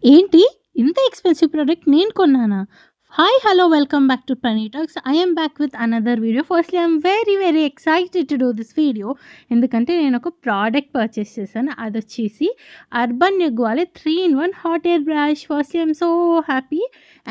ఏంటి? ఇంత expensive product నేను కొన్నానా? Hi! Hello! Welcome back to Prani talks. I am back with another video. Firstly I am very excited to do this video. ఎందుకంటే నేనొక product purchase చేశాను. అదొచ్చేసి urban న్యూగ్వాలే 3 in 1 hot air brush. Firstly I am so happy.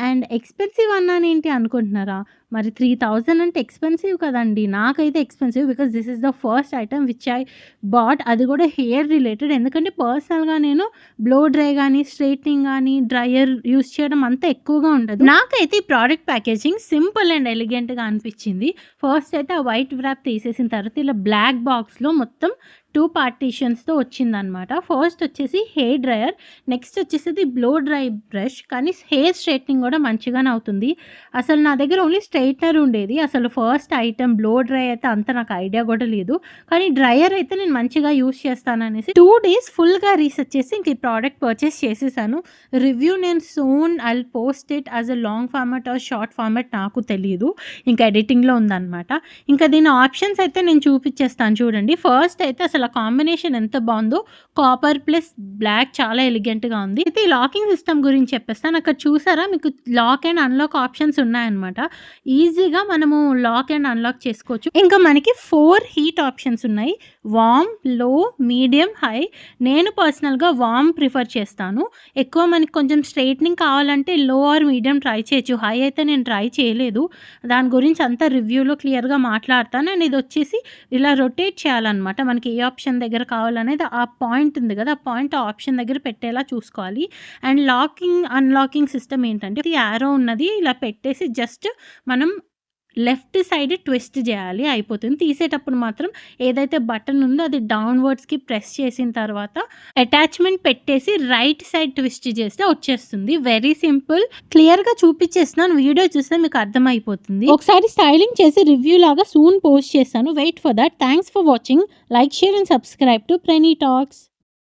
And expensive అన్నానేంటి అనుకుంటున్నారా? మరి 3000 అంటే expensive కదండీ! నాకైతే expensive because this is the first item which I bought. అది కూడా హెయిర్ రిలేటెడ్. ఎందుకంటే పర్సనల్‌గా నేను బ్లో డ్రై గానీ, స్ట్రెయిటనింగ్ గానీ, డ్రైయర్ యూజ్ చేయడం అంత ఎక్కువగా ఉండదు. నాకైతే ఈ ప్రోడక్ట్ ప్యాకేజింగ్ సింపుల్ అండ్ ఎలిగెంట్‌గా అనిపిచ్చింది. ఫస్ట్ అయితే ఆ వైట్ వ్రాప్ తీసేసిన తర్వాత ఇలా బ్లాక్ బాక్స్‌లో మొత్తం 2 పార్టిషన్స్‌తో వచ్చిందనమాట. ఫస్ట్ వచ్చేసి హెయిర్ డ్రైయర్, నెక్స్ట్ వచ్చేసి బ్లో డ్రై బ్రష్. కానీ హెయిర్ స్ట్రెయిటనింగ్ కూడా మంచిగానే అవుతుంది. అసలు నా దగ్గర ఓన్లీ స్ట్రెయిట్నర్ ఉండేది. అసలు ఫస్ట్ ఐటెమ్ బ్లో డ్రై అయితే అంత నాకు ఐడియా కూడా లేదు. కానీ డ్రైయర్ అయితే నేను మంచిగా యూజ్ చేస్తాననేసి 2 డేస్ ఫుల్‌గా రీసెర్చ్ చేసి ఇంక ఈ ప్రోడక్ట్ పర్చేస్ చేసేసాను. రివ్యూ నేను soon I'll post it as a long format or short format నాకు తెలీదు. ఇంకా ఎడిటింగ్‌లో ఉందనమాట. ఇంకా దీని ఆప్షన్స్ అయితే నేను చూపిచ్చేస్తాను చూడండి. ఫస్ట్ అయితే అసలు ఆ కాంబినేషన్ ఎంత బావుందో. కాపర్ ప్లస్ బ్లాక్ చాలా ఎలిగెంట్‌గా ఉంది. అయితే ఈ లాకింగ్ సిస్టమ్ గురించి చెప్పేస్తాను. అక్కడ చూసారా మీకు లాక్ అండ్ అన్‌లాక్ ఆప్షన్స్ ఉన్నాయన్నమాట. ఈజీగా మనము లాక్ అండ్ అన్‌లాక్ చేసుకోవచ్చు. ఇంకా మనకి 4 హీట్ ఆప్షన్స్ ఉన్నాయి. వార్మ్, లో, మీడియం, హై. నేను పర్సనల్‌గా వార్మ్ ప్రిఫర్ చేస్తాను. ఎక్కువ మనకి కొంచెం స్ట్రెయిటనింగ్ కావాలంటే లో ఆర్ మీడియం ట్రై చేయొచ్చు. హై అయితే నేను ట్రై చేయలేదు. దాని గురించి అంతా రివ్యూలో క్లియర్‌గా మాట్లాడతాను. అండ్ ఇదొచ్చేసి ఇలా రొటేట్ చేయాలన్నమాట. మనకి ఏ ఆప్షన్ దగ్గర కావాలనేది ఆ పాయింట్ ఉంది కదా! ఆ పాయింట్ ఆ ఆప్షన్ దగ్గర పెట్టేలా చూసుకోవాలి. అండ్ లాకింగ్, అన్‌లాకింగ్ సిస్టమ్ ఏంటంటే ఈ యారో ఉన్నది ఇలా పెట్టేసి జస్ట్ మనం లెఫ్ట్ సైడ్ ట్విస్ట్ చేయాలి అయిపోతుంది. తీసేటప్పుడు మాత్రం ఏదైతే బటన్ ఉందో అది డౌన్‌వర్డ్స్‌కి ప్రెస్ చేసిన తర్వాత అటాచ్‌మెంట్ పెట్టేసి రైట్ సైడ్ ట్విస్ట్ చేస్తే వచ్చేస్తుంది. Very simple. క్లియర్‌గా చూపిచ్చేస్తున్నాను. వీడియో చూస్తే మీకు అర్థమైపోతుంది. ఒకసారి స్టైలింగ్ చేసి రివ్యూ లాగా సూన్ పోస్ట్ చేస్తాను. Wait for that. Thanks for watching. Like, share and subscribe to Prani talks.